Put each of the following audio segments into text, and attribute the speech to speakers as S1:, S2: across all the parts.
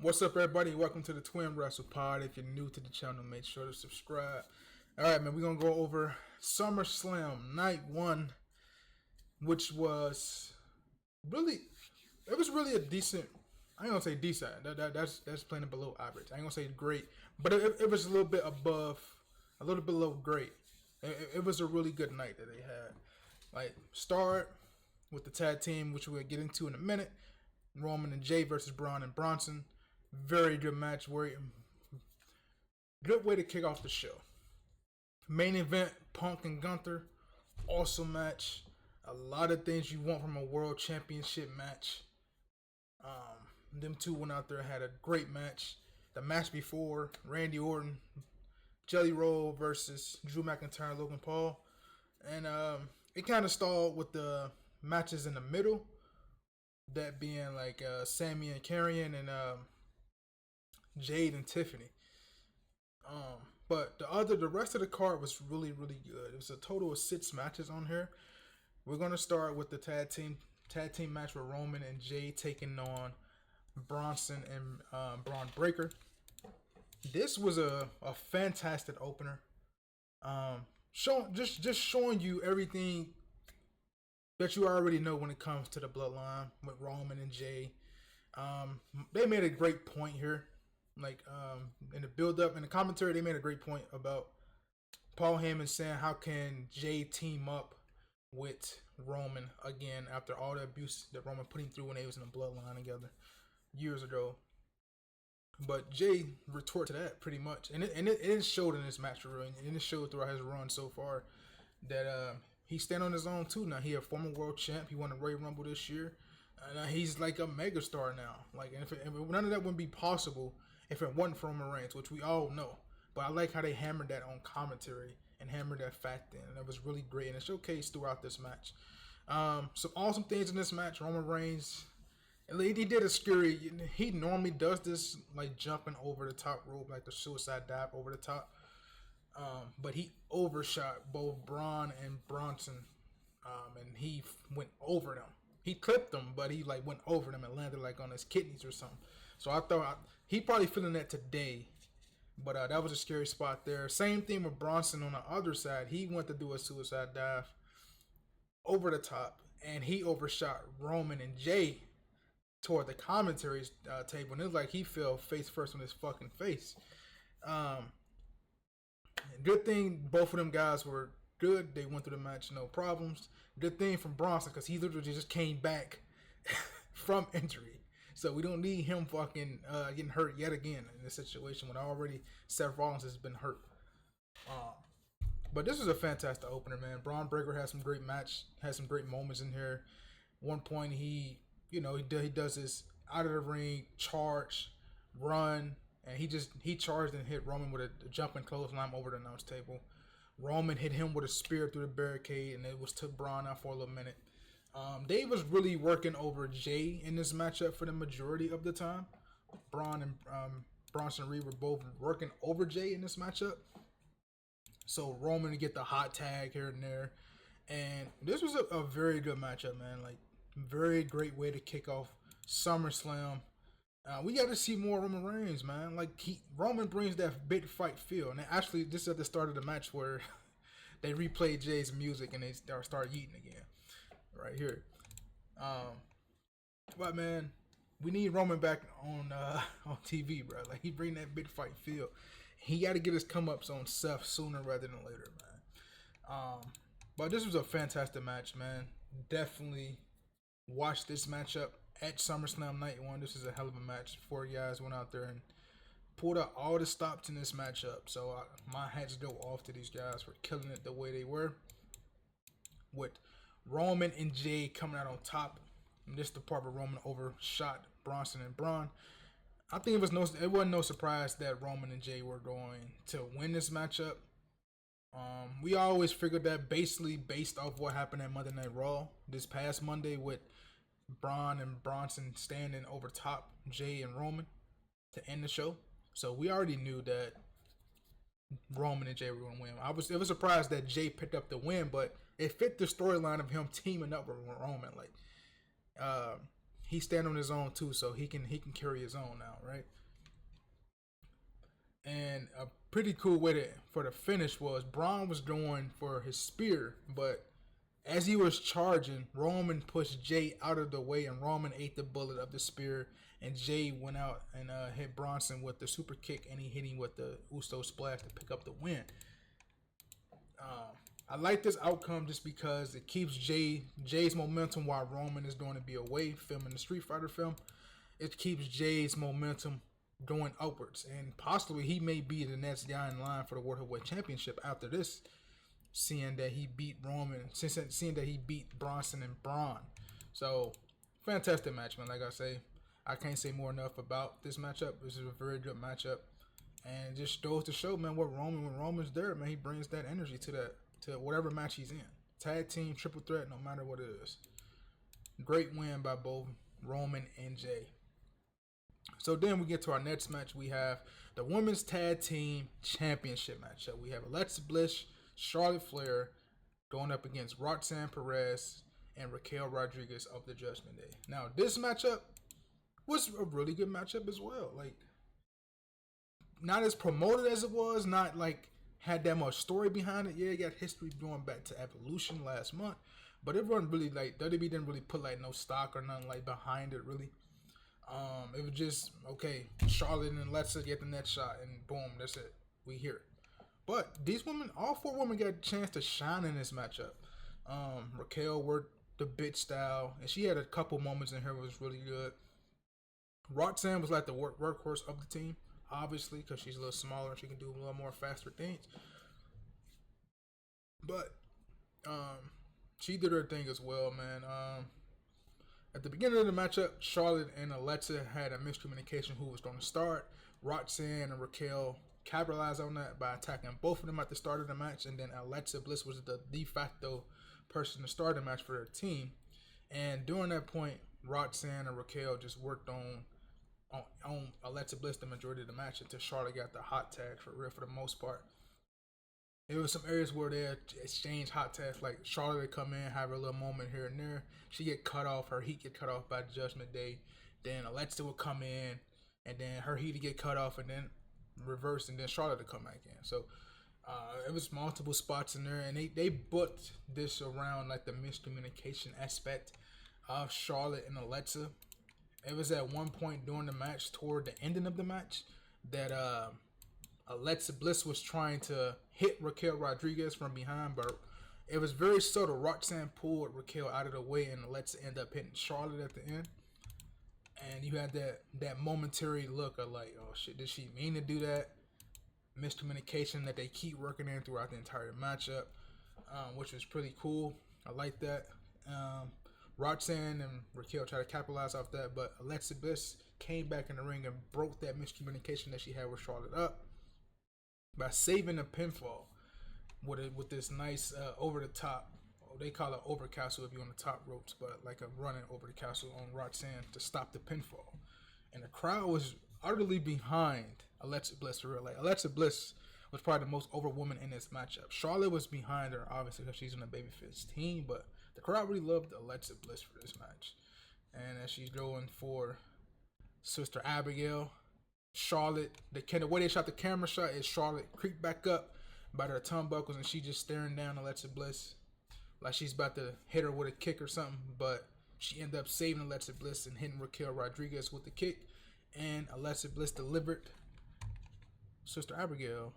S1: What's up, everybody? Welcome to the Twin Wrestle Pod. If you're new to the channel, make sure to subscribe. All right, man, we're going to go over Summerslam Night 1, which was really, it was really a decent, I ain't going to say decent, that's playing it below average. I ain't going to say great, but it was a little bit above, a little bit below great. It was a really good night that they had. Like, start with the tag team, which we'll get into in a minute. Roman and Jay versus Bron and Bronson. Very good match. Good way to kick off the show. Main event, Punk and Gunther. Awesome match. A lot of things you want from a world championship match. Them two went out there and had a great match. The match before, Randy Orton, Jelly Roll versus Drew McIntyre and Logan Paul. And it kind of stalled with the matches in the middle. That being like Sammy and Karrion and Jade and Tiffany. But the rest of the card was really, really good. It was a total of 6 matches on here. We're gonna start with the tag team match with Roman and Jay taking on Bronson and Braun Breaker. This was a fantastic opener. Showing you everything that you already know when it comes to the bloodline with Roman and Jay. They made a great point here. Like in the build-up, in the commentary, they made a great point about Paul Heyman saying, how can Jay team up with Roman again after all the abuse that Roman put him through when they was in the bloodline together years ago. But Jay retorted to that pretty much. And it showed in this match, and it showed throughout his run so far that he's standing on his own too now. He a former world champ. He won the Royal Rumble this year. And he's like a megastar now. Like, and if none of that wouldn't be possible if it wasn't for Roman Reigns, which we all know. But I like how they hammered that on commentary and hammered that fact in. And it was really great. And it showcased throughout this match. Some awesome things in this match. Roman Reigns, he did a scary. He normally does this, like jumping over the top rope, like the suicide dive over the top. But he overshot both Bron and Bronson. And he went over them. He clipped them, but he like went over them and landed like on his kidneys or something. So I thought he probably feeling that today. But that was a scary spot there. Same thing with Bronson on the other side. He went to do a suicide dive over the top, and he overshot Roman and Jay toward the commentary table. And it was like he fell face first on his fucking face. Good thing both of them guys were good. They went through the match, no problems. Good thing from Bronson, because he literally just came back from injury. So we don't need him fucking getting hurt yet again in this situation when already Seth Rollins has been hurt. But this was a fantastic opener, man. Braun Breaker had some great moments in here. One point he does this out of the ring charge, run, and he charged and hit Roman with a jumping clothesline over the announce table. Roman hit him with a spear through the barricade, and it took Braun out for a little minute. They was really working over Jay in this matchup for the majority of the time. Braun and Bronson Reed were both working over Jay in this matchup. So Roman to get the hot tag here and there. And this was a very good matchup, man. Like, very great way to kick off SummerSlam. We got to see more Roman Reigns, man. Like, Roman brings that big fight feel. And actually, this is at the start of the match where they replayed Jay's music and they start yeeting again. Right here. But, man, we need Roman back on TV, bro. Like, he bring that big fight feel. He got to get his come-ups on Seth sooner rather than later, man. But this was a fantastic match, man. Definitely watch this matchup at SummerSlam Night 1. This is a hell of a match. 4 guys went out there and pulled out all the stops in this matchup. So my hats go off to these guys for killing it the way they were. With Roman and Jay coming out on top. And this is the part where Roman overshot Bronson and Braun. I think it wasn't no surprise that Roman and Jay were going to win this matchup. We always figured that basically based off what happened at Monday Night Raw this past Monday with Braun and Bronson standing over top Jay and Roman to end the show. So we already knew that Roman and Jay were going to win. It was surprised that Jay picked up the win, but it fit the storyline of him teaming up with Roman. Like, he stand on his own too, so he can carry his own now, right? And a pretty cool way for the finish was Bron was going for his spear, but as he was charging, Roman pushed Jay out of the way, and Roman ate the bullet of the spear. And Jay went out and hit Bronson with the super kick, and he hit him with the Uso splash to pick up the win. I like this outcome just because it keeps Jay's momentum while Roman is going to be away filming the Street Fighter film. It keeps Jay's momentum going upwards, and possibly he may be the next guy in line for the World Heavyweight Championship after this. Seeing that he beat Roman, seeing that he beat Bronson and Bron. So, fantastic match, man. Like I say, I can't say more enough about this matchup. This is a very good matchup. And just goes to show, man, when Roman's there, man, he brings that energy to whatever match he's in. Tag team, triple threat, no matter what it is. Great win by both Roman and Jay. So then we get to our next match. We have the Women's Tag Team Championship matchup. We have Alexa Bliss, Charlotte Flair going up against Roxanne Perez and Raquel Rodriguez of the Judgment Day. Now, this matchup was a really good matchup as well. Like, not as promoted as it was, not like had that much story behind it. Yeah, it got history going back to Evolution last month, but it wasn't really like WWE didn't really put like no stock or nothing like behind it really. It was just okay. Charlotte and Alexa get the next shot, and boom, that's it. We here. But these women, all four women, got a chance to shine in this matchup. Raquel worked the bitch style, and she had a couple moments in here that was really good. Roxanne was like the workhorse of the team, obviously, because she's a little smaller and she can do a little more faster things. But she did her thing as well, man. At the beginning of the matchup, Charlotte and Alexa had a miscommunication who was going to start. Roxanne and Raquel capitalized on that by attacking both of them at the start of the match, and then Alexa Bliss was the de facto person to start the match for their team. And during that point, Roxanne and Raquel just worked on Alexa Bliss the majority of the match until Charlotte got the hot tag for real for the most part. There was some areas where they exchanged hot tags, like Charlotte would come in, have a little moment here and there. She get cut off, her heat get cut off by Judgment Day. Then Alexa would come in, and then her heat would get cut off, and then reverse, and then Charlotte would come back in. So it was multiple spots in there, and they booked this around like the miscommunication aspect of Charlotte and Alexa. It was at one point during the match, toward the ending of the match, that Alexa Bliss was trying to hit Raquel Rodriguez from behind, but it was very subtle. Roxanne pulled Raquel out of the way, and Alexa ended up hitting Charlotte at the end. And you had that momentary look of like, oh shit, did she mean to do that? Miscommunication that they keep working in throughout the entire matchup, which was pretty cool. I like that. Roxanne and Raquel tried to capitalize off that, but Alexa Bliss came back in the ring and broke that miscommunication that she had with Charlotte up by saving a pinfall with this nice over the top. They call it over castle if you're on the top ropes, but like a running over the castle on Roxanne to stop the pinfall. And the crowd was utterly behind Alexa Bliss for real. Like, Alexa Bliss was probably the most over woman in this matchup. Charlotte was behind her, obviously, because she's on the babyface team, but the crowd really loved Alexa Bliss for this match. And as she's going for Sister Abigail, Charlotte, the way they shot the camera shot is Charlotte creeped back up by her turnbuckles, and she just staring down Alexa Bliss like she's about to hit her with a kick or something, but she ended up saving Alexa Bliss and hitting Raquel Rodriguez with the kick, and Alexa Bliss delivered Sister Abigail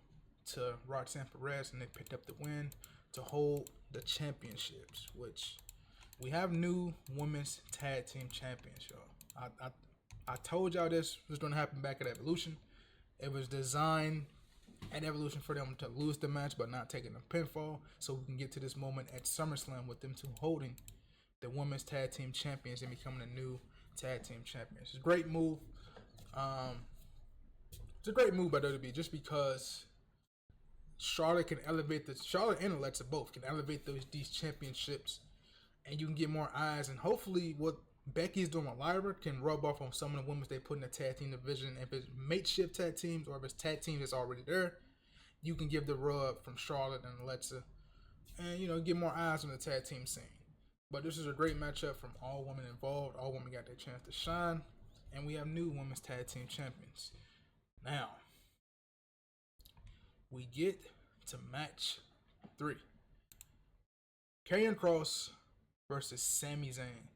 S1: to Roxanne Perez, and they picked up the win to hold the championships, which we have new women's tag team champions, y'all. I told y'all this was going to happen back at Evolution. It was designed at Evolution for them to lose the match but not taking a pinfall, so we can get to this moment at SummerSlam with them two holding the women's tag team champions and becoming the new tag team champions. It's a great move. It's a great move by WWE just because Charlotte and Alexa both can elevate these championships, and you can get more eyes, and hopefully what Becky's doing with Lyra can rub off on some of the women they put in the tag team division. If it's mateship tag teams or if it's tag teams that's already there, you can give the rub from Charlotte and Alexa, and get more eyes on the tag team scene. But this is a great matchup from all women involved. All women got their chance to shine, and we have new women's tag team champions. Now, we get to match 3. Karrion Kross versus Sami Zayn.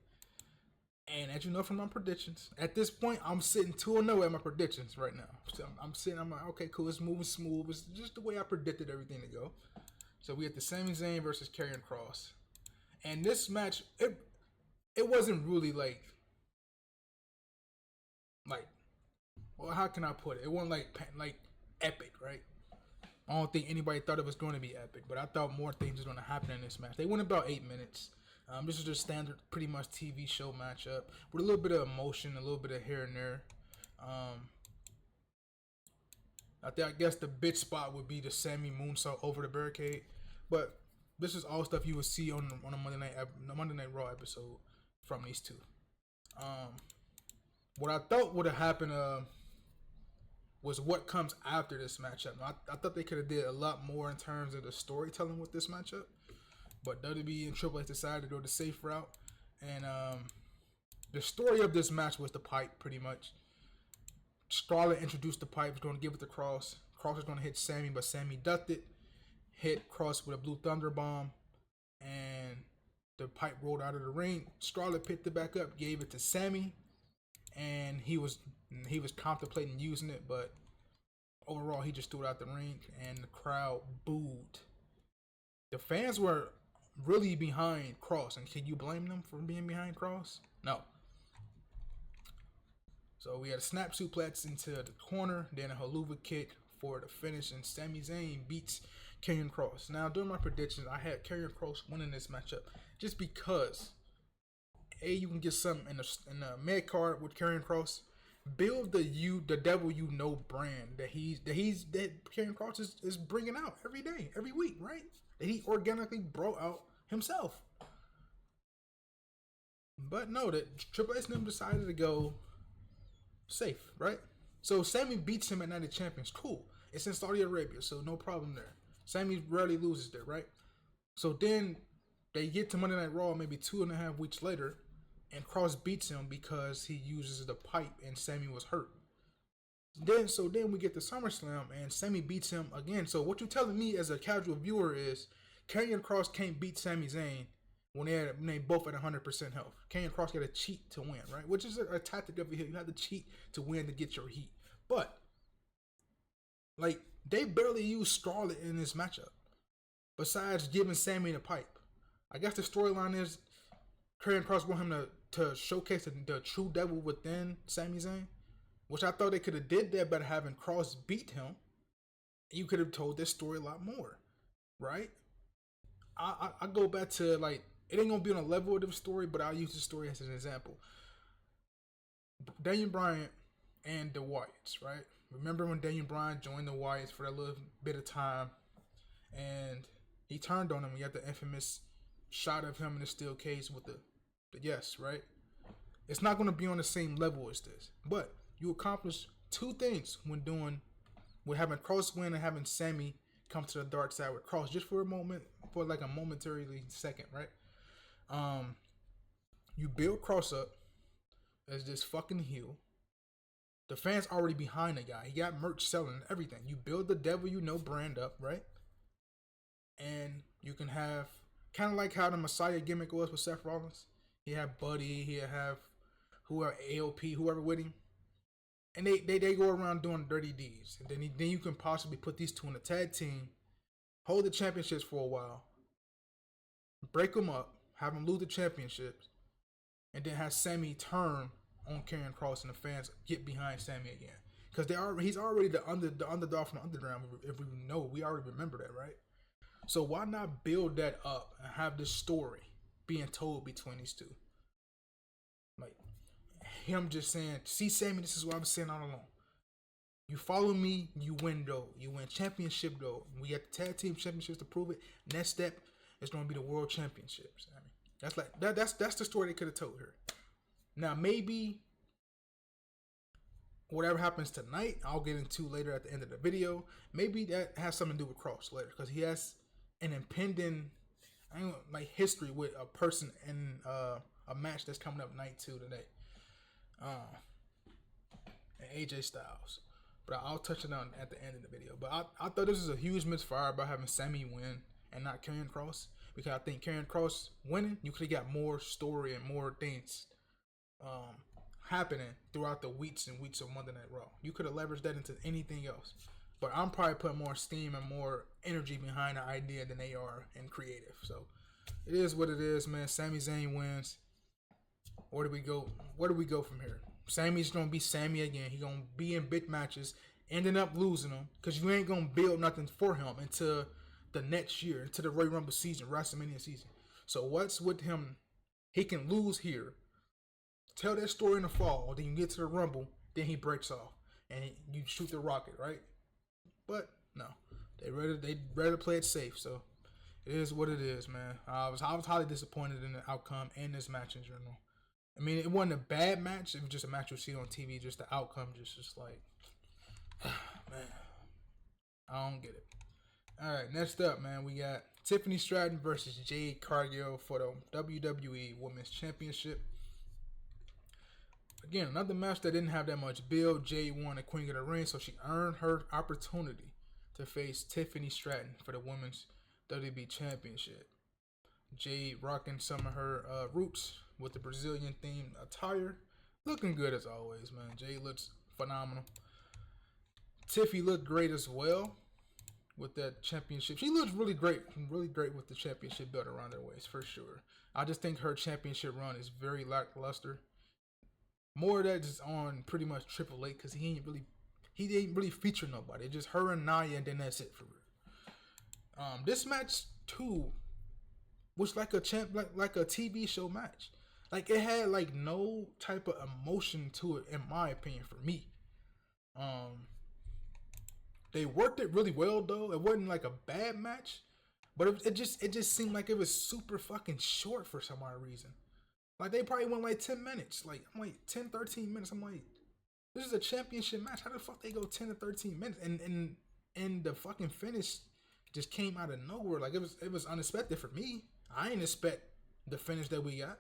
S1: And as you know from my predictions, at this point, I'm sitting 2-0 at my predictions right now. So I'm like, okay, cool, it's moving smooth. It's just the way I predicted everything to go. So we had the Sami Zayn versus Karrion Kross. And this match, it wasn't really like, well, how can I put it? It wasn't like epic, right? I don't think anybody thought it was going to be epic, but I thought more things were going to happen in this match. They went about 8 minutes. This is just standard, pretty much TV show matchup with a little bit of emotion, a little bit of here and there. I guess the bitch spot would be the Sami moonsault over the barricade, but this is all stuff you would see on a Monday Night Raw episode from these two. What I thought would have happened was what comes after this matchup. I thought they could have did a lot more in terms of the storytelling with this matchup. But WWE and Triple H decided to go the safe route. And the story of this match was the pipe, pretty much. Scarlett introduced the pipe, was going to give it to Kross. Kross was going to hit Sami, but Sami ducked it. Hit Kross with a blue thunder bomb. And the pipe rolled out of the ring. Scarlett picked it back up, gave it to Sami. And he was contemplating using it, but overall he just threw it out the ring. And the crowd booed. The fans were really behind Kross, and can you blame them for being behind Kross? No. So we had a snap suplex into the corner, then a haluva kick for the finish, and Sami Zayn beats Karrion Kross. Now, during my predictions, I had Karrion Kross winning this matchup just because you can get something in the mid card with Karrion Kross. Build the devil you know brand that Karrion Kross is bringing out every day, every week, right? That he organically brought out himself. But no, that Triple H and them decided to go safe, right? So Sami beats him at Night of Champions. Cool. It's in Saudi Arabia, so no problem there. Sami rarely loses there, right? So then they get to Monday Night Raw maybe 2.5 weeks later, and Kross beats him because he uses the pipe and Sami was hurt. Then we get to SummerSlam and Sami beats him again. So what you're telling me as a casual viewer is Karrion Kross can't beat Sami Zayn when they both at 100% health. Karrion Kross got to cheat to win, right? Which is a tactic of a heel. You have to cheat to win to get your heat. But they barely use Scarlett in this matchup. Besides giving Sami the pipe. I guess the storyline is Karrion Kross want him to showcase the true devil within Sami Zayn. Which I thought they could have did that by having Kross beat him. You could have told this story a lot more, right? I go back to it ain't gonna be on a level of the story, but I'll use the story as an example. Daniel Bryan and the Wyatts, right? Remember when Daniel Bryan joined the Wyatts for that little bit of time, and he turned on him. We got the infamous shot of him in the steel cage with the yes, right? It's not gonna be on the same level as this, but you accomplish two things when having Kross win and having Sami come to the dark side with Kross just for a moment, for like a momentary second, right? You build Kross up as this fucking heel. The fans already behind the guy. He got merch selling everything. You build the devil you know brand up, right? And you can have kind of like how the Messiah gimmick was with Seth Rollins. He had Buddy. He have whoever AOP, whoever with him. And they go around doing dirty deeds. And then you can possibly put these two in a tag team, hold the championships for a while, break them up, have them lose the championships, and then have Sami turn on Karrion Kross and the fans get behind Sami again. Because he's already the underdog from the underground. If we know, we already remember that, right? So why not build that up and have this story being told between these two? Like him just saying, see Sami, this is what I'm saying all along. You follow me, you win though. You win championship though. We got the tag team championships to prove it. Next step is going to be the world championships. I mean, that's the story they could have told her. Now maybe whatever happens tonight, I'll get into later at the end of the video. Maybe that has something to do with Kross later because he has an impending like history with a person in a match that's coming up night 2 today. Uh, and AJ Styles. But I'll touch it on at the end of the video. But I thought this was a huge misfire by having Sammy win and not Karrion Kross. Because I think Karrion Kross winning, you could have got more story and more things happening throughout the weeks and weeks of Monday Night Raw. You could have leveraged that into anything else. But I'm probably putting more steam and more energy behind the idea than they are in creative. So it is what it is, man. Sami Zayn wins. Where do we go? Where do we go from here? Sammy's gonna be Sammy again. He gonna be in big matches, ending up losing them because you ain't gonna build nothing for him until the next year, into the Royal Rumble season, WrestleMania season. So what's with him? He can lose here, tell that story in the fall, then you get to the Rumble, then he breaks off and you shoot the rocket, right? But no, they rather play it safe. So it is what it is, man. I was highly disappointed in the outcome and this match in general. I mean, it wasn't a bad match. It was just a match you see on TV. Just the outcome, just like, man, I don't get it. All right, next up, man, we got Tiffany Stratton versus Jade Cargill for the WWE Women's Championship. Again, another match that didn't have that much build. Jade won the Queen of the Ring, so she earned her opportunity to face Tiffany Stratton for the Women's WWE Championship. Jade rocking some of her roots with the Brazilian themed attire. Looking good as always, man. Jade looks phenomenal. Tiffy looked great as well with that championship. She looks really great with the championship belt around her waist, for sure. I just think her championship run is very lackluster. More of that is on pretty much Triple H because he ain't really feature nobody. Just her and Nia, and then that's it for her. This match too was like a TV show match. Like it had like no type of emotion to it, in my opinion, for me. They worked it really well though. It wasn't like a bad match, but it just seemed like it was super fucking short for some odd reason. Like they probably went like 10 minutes. Like I'm like 10, 13 minutes. I'm like, this is a championship match. How the fuck they go 10 to 13 minutes? And the fucking finish just came out of nowhere. Like it was unexpected for me. I didn't expect the finish that we got.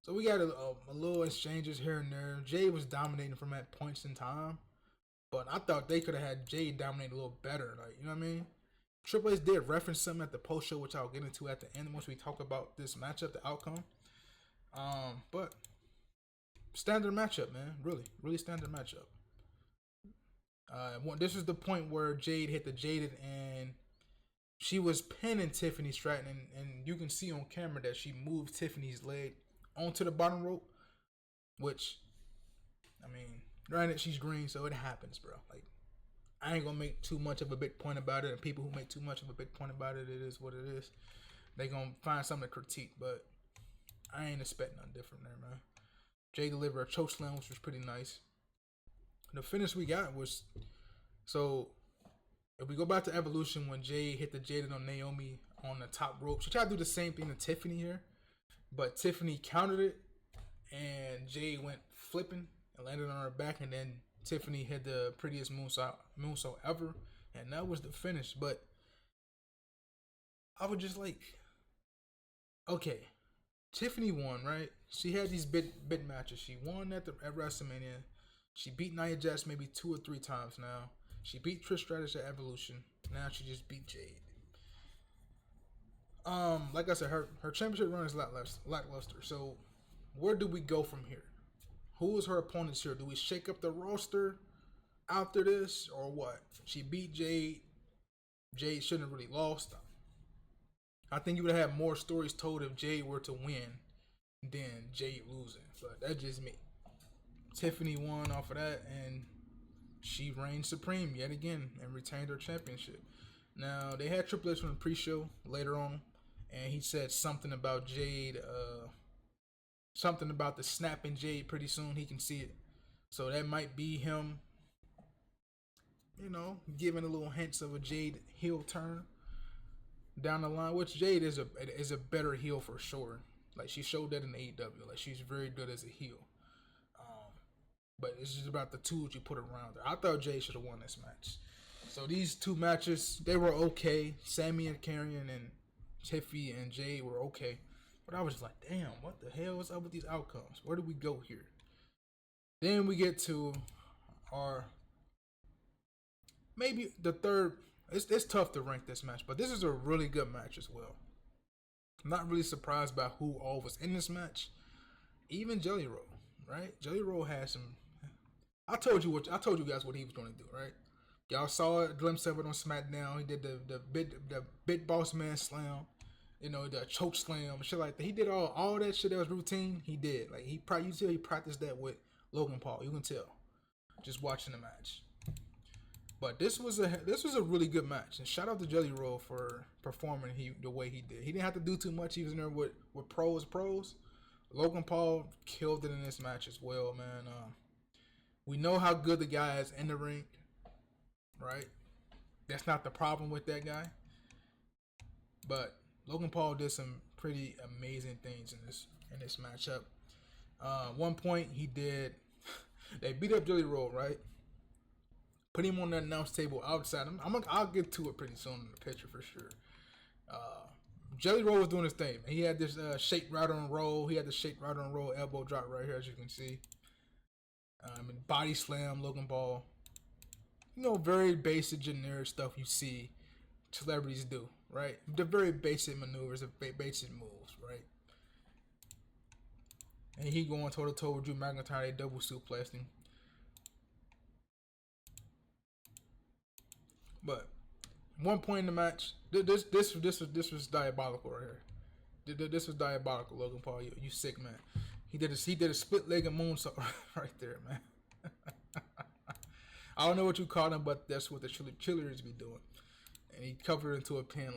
S1: So we got a little exchanges here and there. Jay was dominating from at points in time. But I thought they could have had Jay dominate a little better. Like, you know what I mean? Triple H did reference something at the post show, which I'll get into at the end once we talk about this matchup, the outcome. But standard matchup, man. Really standard matchup. This is the point where Jade hit the Jaded and she was pinning Tiffany Stratton, and you can see on camera that she moved Tiffany's leg onto the bottom rope, which, I mean, granted, she's green, so it happens, bro. Like, I ain't gonna make too much of a big point about it, and people who make too much of a big point about it, it is what it is. They gonna find something to critique, but I ain't expecting nothing different there, man. Jay delivered a choke slam, which was pretty nice. The finish we got was, so if we go back to Evolution, when Jay hit the Jaded on Naomi on the top rope, she tried to do the same thing to Tiffany here, but Tiffany countered it, and Jay went flipping and landed on her back, and then Tiffany had the prettiest moonsault ever, and that was the finish. But I was just like, okay, Tiffany won, right? She had these big matches. She won at WrestleMania. She beat Nia Jax maybe 2 or 3 times now. She beat Trish Stratus at Evolution. Now she just beat Jade. Like I said, her championship run is lackluster. So where do we go from here? Who is her opponents here? Do we shake up the roster after this or what? She beat Jade. Jade shouldn't have really lost. I think you would have more stories told if Jade were to win than Jade losing. But that's just me. Tiffany won off of that, and she reigned supreme yet again and retained her championship. Now, they had Triple H on the pre-show later on, and he said something about Jade, something about the snap in Jade pretty soon. He can see it. So that might be him, you know, giving a little hints of a Jade heel turn down the line, which Jade is a better heel for sure. Like, she showed that in AEW. Like, she's very good as a heel. But it's just about the tools you put around her. I thought Jade should have won this match. So these two matches, they were okay. Sammy and Karrion and Tiffy and Jay were okay. But I was just like, damn, what the hell is up with these outcomes? Where do we go here? Then we get to our maybe the third. It's tough to rank this match, but this is a really good match as well. I'm not really surprised by who all was in this match. Even Jelly Roll, right? Jelly Roll had some. I told you guys what he was going to do, right? Y'all saw a glimpse of it on SmackDown. He did the bit boss man slam, the choke slam, shit like that. He did all that shit that was routine. He did. Like you tell he practiced that with Logan Paul. You can tell, just watching the match. But this was a really good match, and shout out to Jelly Roll for performing the way he did. He didn't have to do too much. He was in there with pros. Logan Paul killed it in this match as well, man. We know how good the guy is in the ring, right? That's not the problem with that guy. But Logan Paul did some pretty amazing things in this matchup. One point he did, they beat up Jelly Roll, right? Put him on the announce table outside. I'll get to it pretty soon in the picture for sure. Jelly Roll was doing his thing. He had this shake, right on roll. He had the shake, right on roll, elbow drop right here, as you can see. And body slam, Logan Paul. Very basic, generic stuff you see celebrities do, right? The very basic maneuvers, the basic moves, right? And he going toe to toe with Drew McIntyre. They double suplexed him. But one point in the match, this was diabolical right here. This was diabolical, Logan Paul. You sick, man. He did a split-legged moonsault right there, man. I don't know what you call him, but that's what the cheerleaders be doing. And he covered it into a pin,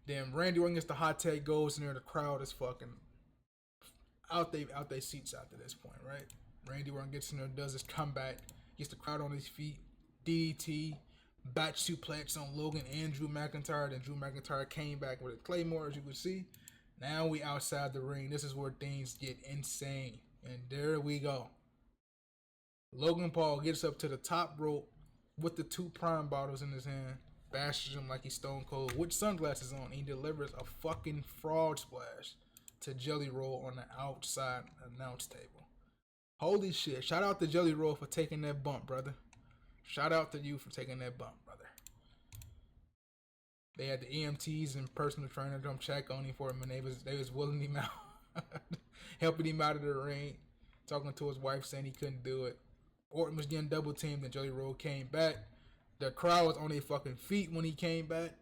S1: Then Randy Orton gets the hot tag, goes in there. The crowd is fucking out they seats after this point, right? Randy Orton gets in there, does his comeback, gets the crowd on his feet. DDT, back suplex on Logan and Drew McIntyre. Then Drew McIntyre came back with a Claymore, as you can see. Now we outside the ring. This is where things get insane. And there we go. Logan Paul gets up to the top rope with the 2 Prime bottles in his hand. Bashes him like he's Stone Cold with sunglasses on. He delivers a fucking frog splash to Jelly Roll on the outside announce table. Holy shit. Shout out to Jelly Roll for taking that bump, brother. Shout out to you for taking that bump, brother. They had the EMTs and personal trainer come check on him for him, and they was willing him out, helping him out of the ring, talking to his wife, saying he couldn't do it. Orton was getting double teamed, and Jelly Roll came back. The crowd was on their fucking feet when he came back,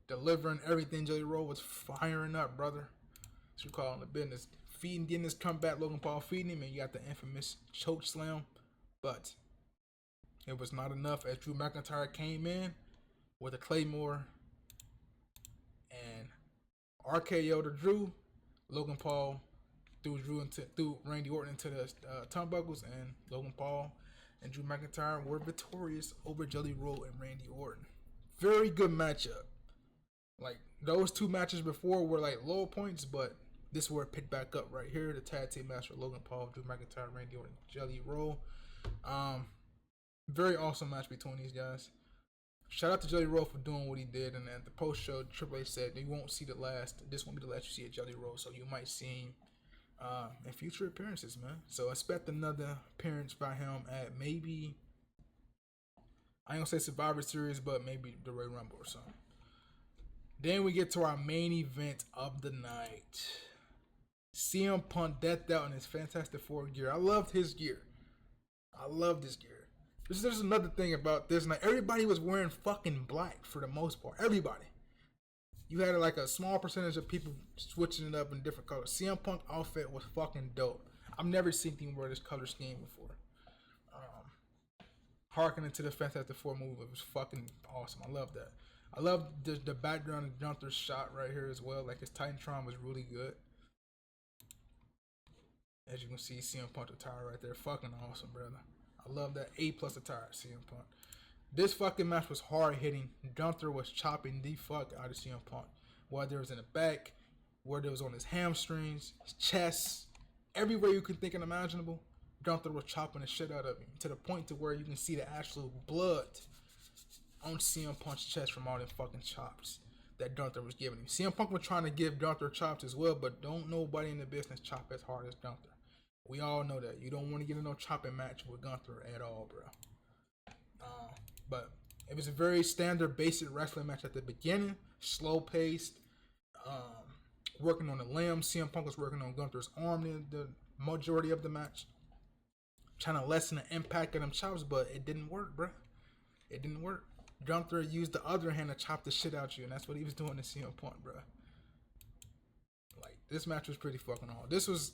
S1: delivering everything. Jelly Roll was firing up, brother. That's what you call in the business. Getting this comeback, Logan Paul feeding him, and you got the infamous choke slam, but it was not enough as Drew McIntyre came in with a Claymore and RKO to Drew. Logan Paul threw Randy Orton into the turnbuckles, and Logan Paul and Drew McIntyre were victorious over Jelly Roll and Randy Orton. Very good matchup. Like those 2 matches before were like low points, but this is where it picked back up right here. The tag team match with Logan Paul, Drew McIntyre, Randy Orton, Jelly Roll. Very awesome match between these guys. Shout out to Jelly Roll for doing what he did. And at the post show, Triple H said you won't see the last. This won't be the last you see of Jelly Roll, so you might see him in future appearances, man. So expect another appearance by him at maybe, I ain't gonna say Survivor Series, but maybe the Royal Rumble or something. Then we get to our main event of the night. CM Punk decked out in his Fantastic Four gear. I loved his gear. I love this gear. There's another thing about this night. Everybody was wearing fucking black for the most part. Everybody. You had like a small percentage of people switching it up in different colors. CM Punk outfit was fucking dope. I've never seen him wear this color scheme before. Harkening to the Fantastic Four movie, it was fucking awesome. I love that. I love the background of Gunther's shot right here as well. Like his Titantron was really good. As you can see, CM Punk attire right there. Fucking awesome, brother. I love that A+ attire, CM Punk. This fucking match was hard hitting. Gunther was chopping the fuck out of CM Punk. Whether it was in the back, whether it was on his hamstrings, his chest, everywhere you can think and imaginable, Gunther was chopping the shit out of him. To the point to where you can see the actual blood on CM Punk's chest from all them fucking chops. that Gunther was giving him. CM Punk was trying to give Gunther chops as well, but don't nobody in the business chop as hard as Gunther. We all know that. You don't want to get in no chopping match with Gunther at all, bro. But it was a very standard, basic wrestling match at the beginning. Slow paced. Working on the limb. CM Punk was working on Gunther's arm the majority of the match. Trying to lessen the impact of them chops, but it didn't work, bro. It didn't work. Gunther used the other hand to chop the shit out you, and that's what he was doing to CM Punk, bro. Like, this match was pretty fucking hard. This was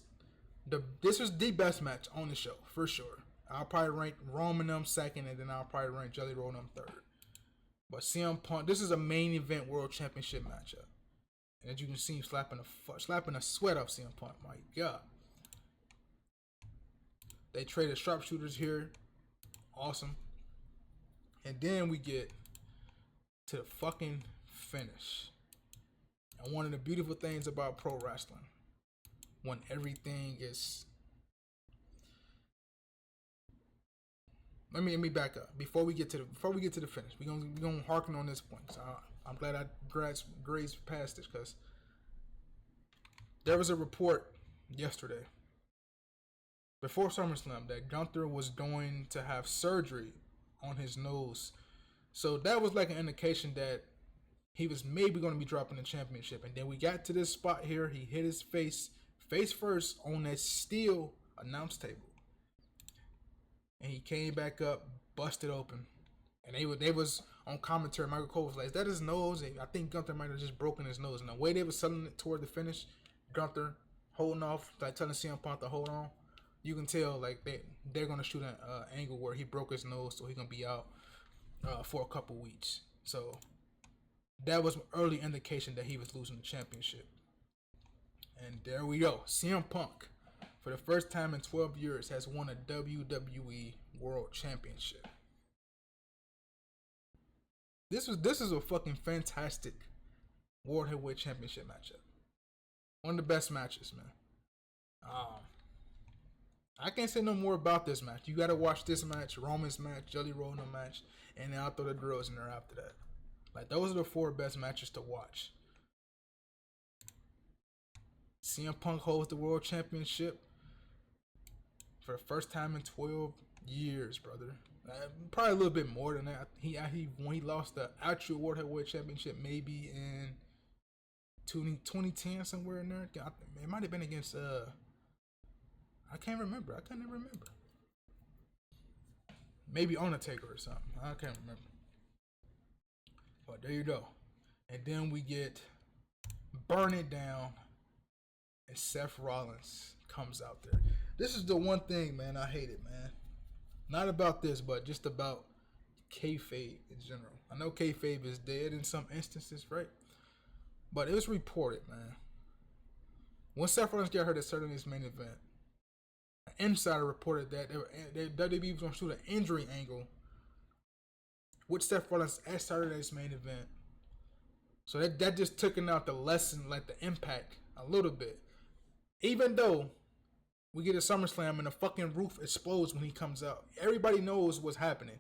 S1: the best match on the show, for sure. I'll probably rank Roman them second, and then I'll probably rank Jelly Roll them third. But CM Punk, this is a main event world championship matchup. And as you can see him slapping the sweat off CM Punk. My God. They traded sharpshooters here. Awesome. And then we get to the fucking finish. And one of the beautiful things about pro wrestling, when everything is... Let me back up before we get to the finish. We're gonna harken on this point. So I'm glad I grazed past this, because there was a report yesterday before SummerSlam that Gunther was going to have surgery on his nose. So that was like an indication that he was maybe going to be dropping the championship. And then we got to this spot here. He hit his face first on that steel announce table. And he came back up, busted open. And they was on commentary. Michael Cole was like, is that his nose? And I think Gunther might have just broken his nose. And the way they were selling it toward the finish, Gunther holding off, like telling CM Punk to hold on. You can tell like they're gonna shoot an angle where he broke his nose, so he's gonna be out for a couple weeks. So that was an early indication that he was losing the championship. And there we go. CM Punk, for the first time in 12 years, has won a WWE World Championship. This is a fucking fantastic World Heavyweight Championship matchup. One of the best matches, man. I can't say no more about this match. You gotta watch this match, Roman's match, Jelly Roll match, and then I'll throw the girls in there after that. Like, those are the 4 best matches to watch. CM Punk holds the World Championship for the first time in 12 years, brother. Probably a little bit more than that. When he lost the actual World Heavyweight Championship, maybe in 2010, somewhere in there. It might have been against I can't remember. Maybe Undertaker or something. I can't remember. But there you go. And then we get Burn It Down, and Seth Rollins comes out there. This is the one thing, man, I hate it, man. Not about this, but just about kayfabe in general. I know kayfabe is dead in some instances, right? But it was reported, man. When Seth Rollins got hurt at Saturday's main event, an insider reported that WWE was going to shoot an injury angle with Seth Rollins at Saturday's main event. So that just took out the lesson, like the impact, a little bit. Even though we get a SummerSlam and the fucking roof explodes when he comes out, everybody knows what's happening,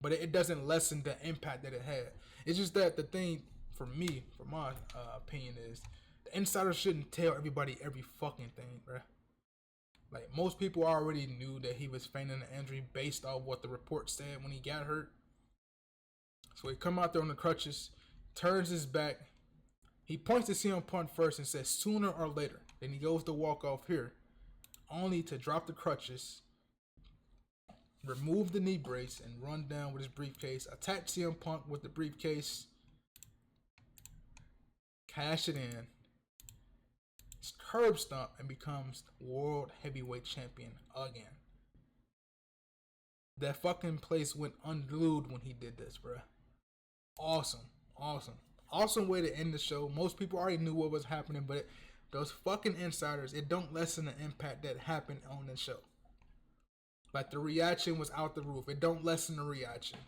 S1: but it doesn't lessen the impact that it had. It's just that the thing, for me, for my opinion, is the insiders shouldn't tell everybody every fucking thing, bruh. Like, most people already knew that he was feigning an injury based off what the report said when he got hurt. So he come out there on the crutches, turns his back. He points to CM Punk first and says, sooner or later. Then he goes to walk off here, only to drop the crutches, remove the knee brace, and run down with his briefcase. Attack CM Punk with the briefcase. Cash it in. Curb stomp, and becomes World Heavyweight Champion again. That fucking place went unglued when he did this, bruh. Awesome way to end the show. Most people already knew what was happening, but those fucking insiders, it don't lessen the impact that happened on the show. Like, the reaction was out the roof. It don't lessen the reaction.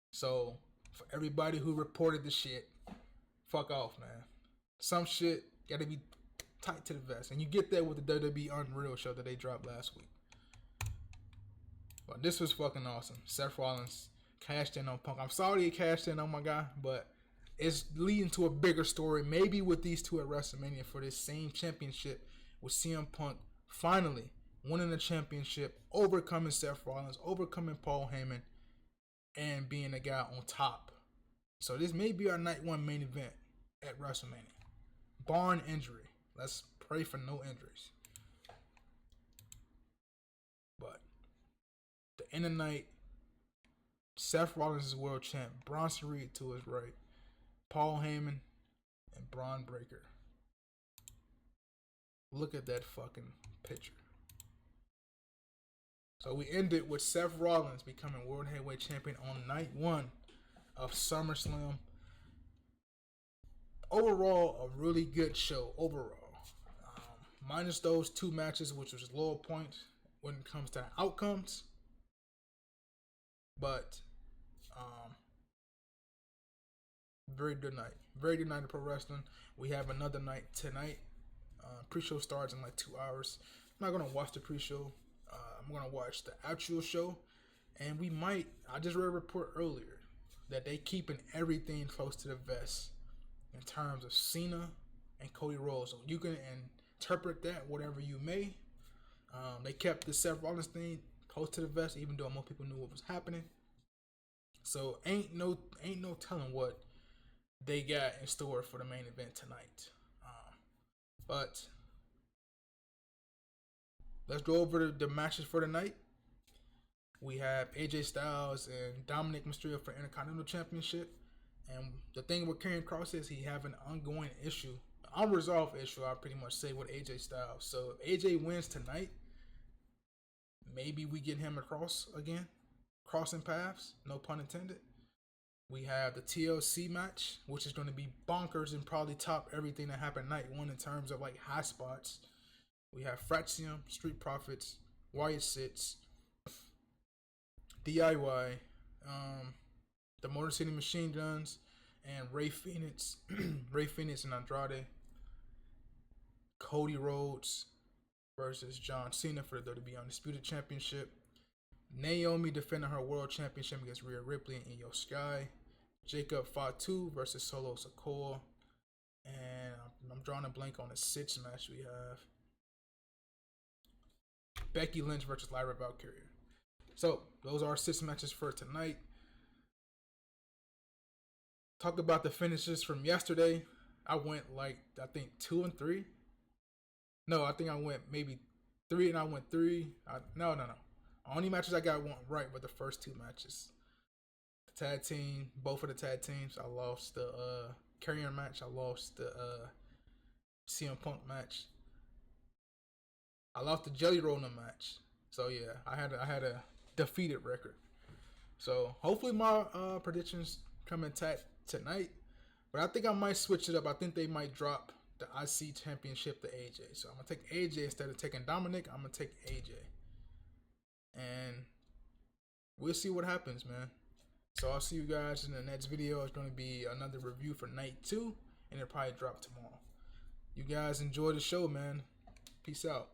S1: So, for everybody who reported the shit, fuck off, man. Some shit gotta be tight to the vest. And you get that with the WWE Unreal show that they dropped last week. But this was fucking awesome. Seth Rollins cashed in on Punk. I'm sorry he cashed in on my guy, but is leading to a bigger story, maybe with these two at WrestleMania for this same championship, with CM Punk finally winning the championship, overcoming Seth Rollins, overcoming Paul Heyman, and being the guy on top. So this may be our night one main event at WrestleMania. Barring injury. Let's pray for no injuries. But the end of the night, Seth Rollins is world champ. Bronson Reed to his right. Paul Heyman and Bron Breakker. Look at that fucking picture. So we ended with Seth Rollins becoming World Heavyweight Champion on night one of SummerSlam. Overall, a really good show. Overall. Minus those two matches, which was lower points when it comes to outcomes. But, very good night. Very good night of pro wrestling. We have another night tonight. Pre-show starts in like 2 hours. I'm not going to watch the pre-show. I'm going to watch the actual show. And we might, I just read a report earlier that they keeping everything close to the vest in terms of Cena and Cody Rhodes. So you can interpret that whatever you may. They kept the Seth Rollins thing close to the vest, even though most people knew what was happening. So ain't no telling what they got in store for the main event tonight. But let's go over the matches for the night. We have AJ Styles and Dominic Mysterio for Intercontinental Championship. And the thing with Karrion Kross is he have an ongoing issue, unresolved issue, I pretty much say, with AJ Styles. So if AJ wins tonight, maybe we get him across again, crossing paths, no pun intended. We have the TLC match, which is going to be bonkers and probably top everything that happened night one in terms of like high spots. We have Fraxium, Street Profits, Wyatt Sits, DIY, the Motor City Machine Guns, and Ray Phoenix, Ray Phoenix and Andrade. Cody Rhodes versus John Cena for the WWE Undisputed Championship. Naomi defending her World Championship against Rhea Ripley and Io Sky. Jacob Fatu versus Solo Sikoa. And I'm drawing a blank on the sixth match we have. Becky Lynch versus Lyra Valkyria. So, those are our 6 matches for tonight. Talk about the finishes from yesterday. I went like, I think 2 and 3. No, I think I went maybe 3 and I went 3. No. Only matches I got one right were the first 2 matches. The tag team, both of the tag teams. I lost the Carrier match. I lost the CM Punk match. I lost the Jelly Roller match. So yeah, I had a defeated record. So hopefully my predictions come intact tonight. But I think I might switch it up. I think they might drop the IC championship to AJ. So I'm gonna take AJ instead of taking Dominic. I'm gonna take AJ. And we'll see what happens, man. So I'll see you guys in the next video. It's going to be another review for night 2, and it'll probably drop tomorrow. You guys enjoy the show, man. Peace out.